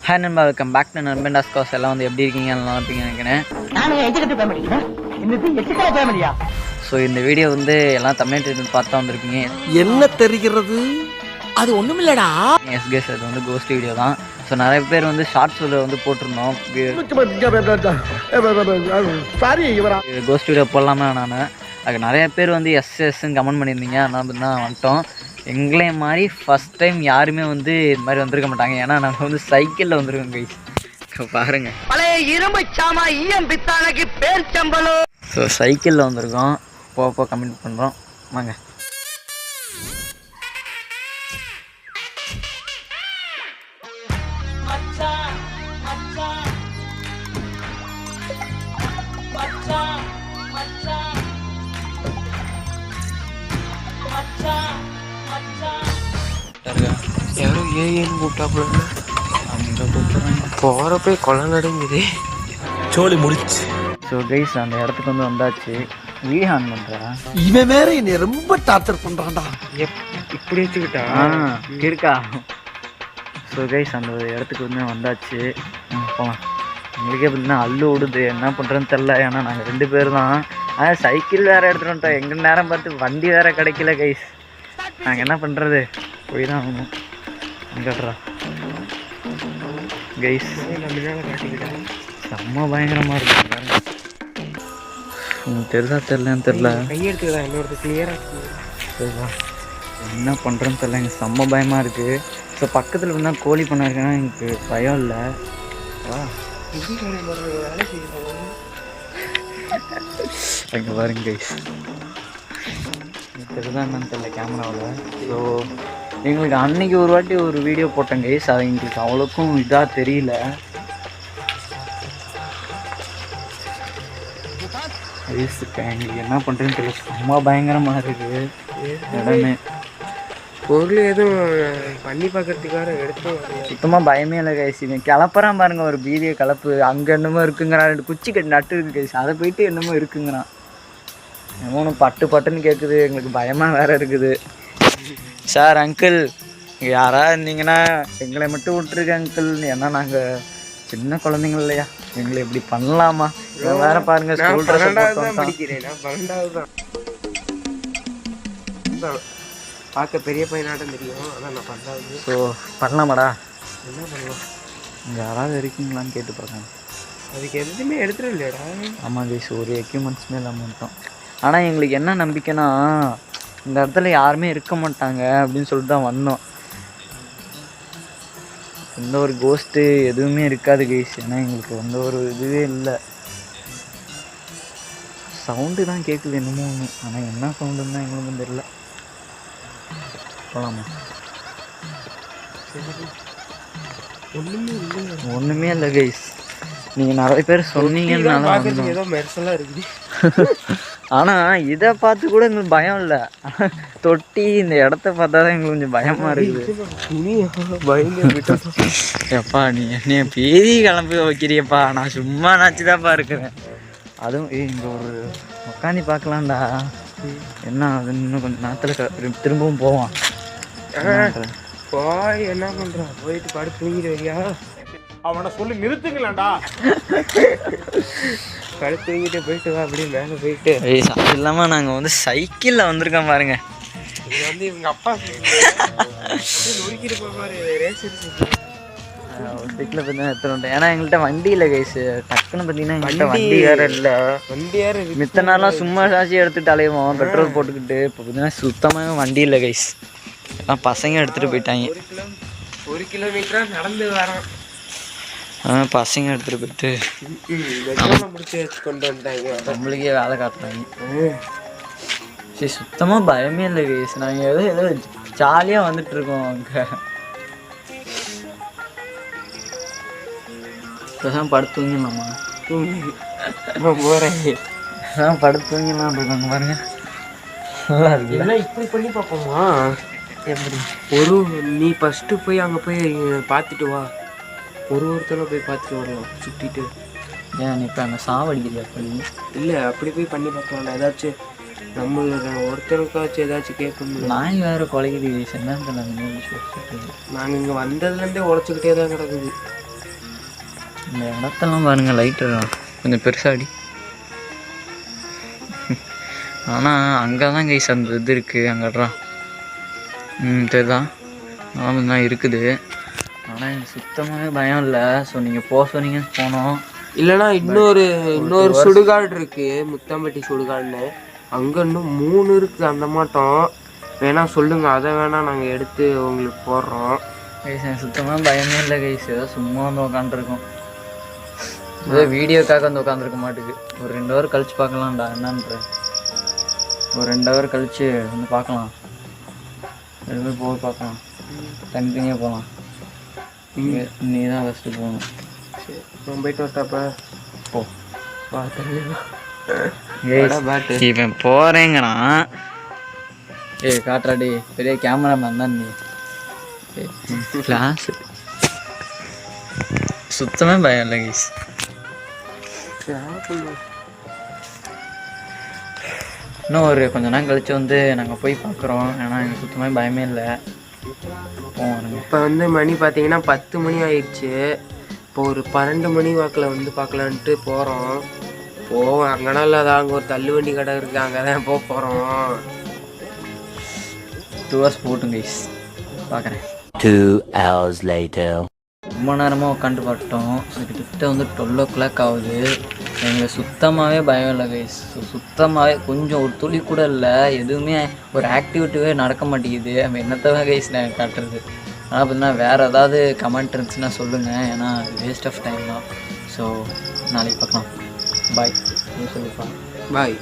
Hi நண்பா, welcome back to நண்பன் டாஸ்காஸ். எல்லாம் வந்து எப்படி இருக்கீங்க? நல்லா இருப்பீங்க நினைக்கிறேன். ஸோ இந்த வீடியோ வந்து எல்லாம் தமிழ் பார்த்தா வந்திருக்கீங்க. என்ன தெரிகிறது? அது ஒண்ணுமில்லடா. எஸ்கேஸ் அது வந்து கோஸ்ட் வீடியோ தான். ஸோ நிறைய பேர் வந்து ஷார்ட்ஸில் வந்து போட்டிருந்தோம் கோஸ்ட் வீடியோ போடலாமா நான். அதுக்கு நிறைய பேர் வந்து எஸ்ன்னு கமெண்ட் பண்ணியிருந்தீங்க. அதனால தான் வந்துட்டோம். எங்களை மாதிரி ஃபஸ்ட் டைம் யாருமே வந்து இது மாதிரி வந்திருக்க மாட்டாங்க. ஏன்னா நாங்கள் வந்து சைக்கிளில் வந்துருக்கோம் கைஸ். பாருங்க, பழைய இரும்பு சாமா ஈயம் பித்தானக்கு பேர் சம்பளம். ஸோ சைக்கிளில் வந்திருக்கோம். போக கமெண்ட் பண்ணுறோம் வாங்க. யாரோ ஏன்னு கூப்பிட்டாப்புல அங்கே கூப்பிட்றாங்க. போகிறப்ப கொலை நடங்குது. சோழி முடிச்சு. ஸோ கைஸ் அந்த இடத்துக்கு வந்து வந்தாச்சு. வீடியோ ஆன் பண்ணுறேன். இவன் வேற என்னை ரொம்ப டார்ச்சர் பண்ணுறான்டா. இப்படி வச்சுக்கிட்டா இருக்கா? ஸோ கைஸ் அந்த இடத்துக்கு வந்து வந்தாச்சு. போகலாம். எங்களுக்கே பார்த்தீங்கன்னா அல்லு விடுது, என்ன பண்ணுறேன்னு தெரில. ஏன்னா நாங்கள் 2 பேர் தான். சைக்கிள் வேறு எடுத்துகிட்டு வந்துட்டோம். எங்கள் நேரம் பார்த்து வண்டி வேறு கிடைக்கல கைஸ். நாங்கள் என்ன பண்ணுறது? போய் தான் ஆகணும். அங்கட்றா கைஸ், செம்ம பயங்கரமாக இருக்கு. உங்களுக்கு தெரிலன்னு தெரில. கையெடுத்துக்கா என்னோட கிளியரா சரிவா, என்ன பண்ணுறேன்னு தெரில. எனக்கு செம்ம பயமாக இருக்குது. ஸோ பக்கத்தில் இருந்தால் கோழி பண்ண இருக்குன்னா எனக்கு பயம் இல்லை. வா வேலை செய்யணும். அங்கே பாருங்க கைஸ், தெரியுதா என்னன்னு தெரில கேமராவில். ஸோ எங்களுக்கு அன்றைக்கி ஒரு வாட்டி ஒரு வீடியோ போட்டேன் கைஸ். அது எங்களுக்கு அவ்வளோக்கும் இதாக தெரியல. எங்களுக்கு என்ன பண்ணுறதுன்னு தெரியல. செம்ம பயங்கரமாக இருக்குது இடமே. பொருள் எதுவும் பண்ணி பார்க்கறதுக்காக எடுத்து சுத்தமாக பயமே இல்லை கைஸ். இவன் கிளப்புறான் பாருங்க, ஒரு பீதியை கலப்பு. அங்கே என்னமோ இருக்குங்கிறான். 2 குச்சி கட்டி நட்டு இருக்கு கைஸ். அதை போயிட்டு என்னமோ இருக்குங்கிறான். ஒன்று பட்டுன்னு கேட்குது. எங்களுக்கு பயமாக வேறு இருக்குது. சார் அங்கிள் யாராவது இருந்தீங்கன்னா எங்களை மட்டும் விட்டுருக்க அங்கிள். ஏன்னா நாங்கள் சின்ன குழந்தைங்க இல்லையா, எங்களை இப்படி பண்ணலாமா? வேற பாருங்க, ஸ்கூல் ட்ரெஸ் படிக்கிறேன். நான் 12வது தான். பார்க்க பெரிய பையனாட்டம் தெரியும். அதான் நான் 12வது. ஸோ பண்ணலாமாடா? என்ன பண்ணலாம்? இங்கே யாராவது இருக்கீங்களான்னு கேட்டு பார்க்கணும். அதுக்கு எதுவுமே எடுத்துகிட்டு இல்லையாடா? ஆமாம் கைஸ், ஒரு எக்யூப்மெண்ட்ஸுமே இல்லாமல் இருக்கோம். ஆனால் எங்களுக்கு என்ன நம்பிக்கைன்னா, இந்த இடத்துல யாருமே இருக்க மாட்டாங்க அப்படின்னு சொல்லிட்டு தான் வந்தோம். எந்த ஒரு கோஸ்ட்டு எதுவுமே இருக்காது கைஸ். ஏன்னா எங்களுக்கு எந்த ஒரு இதுவே இல்லை. சவுண்டு தான் கேட்குது என்னமோ ஒன்று. ஆனால் என்ன சவுண்டுன்னு தான் எங்களுக்கும் தெரியல. போகலாமா? ஒன்றுமே இல்லை கைஸ். நீங்கள் நிறைய பேர் சொன்னீங்கன்னால ஏதோ மெர்சலாக இருக்குது. ஆனால் இதை பார்த்து கூட எங்களுக்கு பயம் இல்லை. தொட்டி இந்த இடத்த பார்த்தா தான் எங்களுக்கு கொஞ்சம் பயமாக இருக்குது. எப்பா நீ என்னைய பேதி கிளம்பி வைக்கிறியப்பா. நான் சும்மா நாச்சுதான்ப்பா இருக்கிறேன். அதுவும் இங்கே ஒரு உட்காந்து பார்க்கலாம்டா. என்ன அது இன்னும் கொஞ்சம் நேரத்தில் திரும்பவும் போவான். போய் என்ன பண்ணுறான்? போயிட்டு படுத்து தூங்கிட்டு வரியா? அவனை சொல்லி நிறுத்துங்களேன்டா. படுத்து தூங்கிட்டு போயிட்டு வா. அப்படியே மேலே போயிட்டு அது இல்லாமல் நாங்கள் வந்து சைக்கிளில் வந்திருக்கோம் பாருங்க. இது வந்து இவங்க அப்பா நொறுக்கிட்டு போவாரு. ரேசர் சைக்கிளில் போய் தான் எடுத்துகிட்டு வந்துட்டேன். ஏன்னா எங்கள்கிட்ட வண்டி இல்லை கைஸ். டக்குன்னு பார்த்தீங்கன்னா எங்கள்கிட்ட வண்டி வேறு இல்லை. வண்டி யாரு மித்த நாளாக சும்மா சாட்சி எடுத்துகிட்டு அலைவோம், பெட்ரோல் போட்டுக்கிட்டு. இப்போ பார்த்தீங்கன்னா சுத்தமாக வண்டி இல்லை கைஸ். எல்லாம் பசங்க எடுத்துகிட்டு போயிட்டாங்க. 1 கிலோமீட்டராக நடந்து வரோம். பசங்க எடுத்துகிட்டு போயிட்டு முடிச்சு கொண்டு வந்துட்டாங்க. நம்மளுக்கே வேலை காட்டுறாங்க. சரி, சுத்தமாக பயமே இல்லை கைஸ். நாங்கள் ஏதோ ஜாலியாக வந்துட்டுருக்கோம். அங்கே இப்போதான் படுத்து தூங்கிடலாமா? போகிறேன் படுத்து தூங்கிடலாம் இருக்காங்க பாருங்க. நல்லா இருக்கு. எல்லாம் இப்படி பண்ணி பார்ப்போமா? எப்படி நீ ஃபஸ்ட்டு போய் அங்கே போய் பார்த்துட்டு வா. ஒருத்தர போய் பார்த்துட்டு வரலாம் சுற்றிட்டு. ஏன் நீ இப்போ அங்கே சாவடிக்கிறியா? அப்படி இல்லை, அப்படி போய் பண்ணி பார்க்கலாம். ஏதாச்சும் நம்மளோட ஒருத்தருக்காச்சும் ஏதாச்சும் கேட்கணும். நாய் வேறு குலைக்குது. என்னன்னு நாங்கள் இங்கே வந்ததுலேருந்தே உழைச்சிக்கிட்டே தான் கிடக்குது. இந்த இடத்தெல்லாம் பாருங்கள், லைட்டு கொஞ்சம் பெருசாடி. ஆனால் அங்கே தான் கைஸ் அந்த இது இருக்குது, அங்கேட்றான். தெரியுதான், தான் இருக்குது. ஆனால் எனக்கு சுத்தமாகவே பயம் இல்லை. ஸோ நீங்கள் போக சொன்னீங்க, போனோம். இல்லைன்னா இன்னொரு சுடுகாடு இருக்குது, முத்தம்பட்டி சுடுகாடுன்னு. அங்கே இன்னும் 3 இருக்குது அந்த மாட்டோம். வேணா சொல்லுங்கள், அதை வேணா நாங்கள் எடுத்து உங்களுக்கு போடுறோம். கைஸ் எனக்கு சுத்தமாக பயமே இல்லை கைஸ். ஏதோ சும்மா வந்து உட்காந்துருக்கோம். ஏதோ வீடியோக்காக வந்து உட்காந்துருக்க மாட்டேங்குது. ஒரு 2 ஹவர் கழிச்சு பார்க்கலாம்டா, என்னன்ற ஒரு 2 ஹவர் கழிச்சு வந்து பார்க்கலாம். 2 பேர் போய் பார்க்கலாம், தனித்தனியாக போகலாம். நீ தான் ஃபஸ்ட்டு போகணும். சரி, நான் போயிட்டு வரட்டாப்பா. போ. பாட்டு இவன் போகிறேங்கிறான். காட்டுறாடி, பெரிய கேமராமேன் தான் நீ. கிளாஸ் சுத்தமே பயம் இல்லை கைஸ். இன்னும் ஒரு கொஞ்ச நேரம் கழிச்சு வந்து நாங்கள் போய் பார்க்குறோம். ஏன்னா எனக்கு சுத்தமாக பயமே இல்லை. போவானுங்க. இப்போ வந்து மணி பார்த்தீங்கன்னா 10 மணி ஆயிடுச்சு. இப்போ ஒரு 12 மணி வாக்கில் வந்து பார்க்கலான்ட்டு போகிறோம். போவோம், அங்கேனா இல்லாத அங்கே ஒரு தள்ளுவண்டி கடை இருக்குது, அங்கே தான் போகிறோம். 2 hours போட்டும் கைஸ், பார்க்குறேன். 2 hours later. ரொம்ப நேரமாக உட்காந்து பார்த்துட்டோம். ஸோ கிட்டத்தட்ட வந்து 12 o'clock ஆகுது. எங்களுக்கு சுத்தமாகவே பயம் இல்லை கைஸ். ஸோ சுத்தமாகவே கொஞ்சம் ஒரு துளி கூட இல்லை. எதுவுமே ஒரு ஆக்டிவிட்டியே நடக்க மாட்டேங்குது. நம்ம என்னத்தவா கைஸ் நான் காட்டுறது. ஆனால் பார்த்தீங்கன்னா வேறு ஏதாவது கமெண்ட் இருந்துச்சுன்னா சொல்லுங்கள். ஏன்னா வேஸ்ட் ஆஃப் டைம் தான். ஸோ நாளைக்கு பார்க்கலாம். பாய். சொல்லுப்பா. பாய்.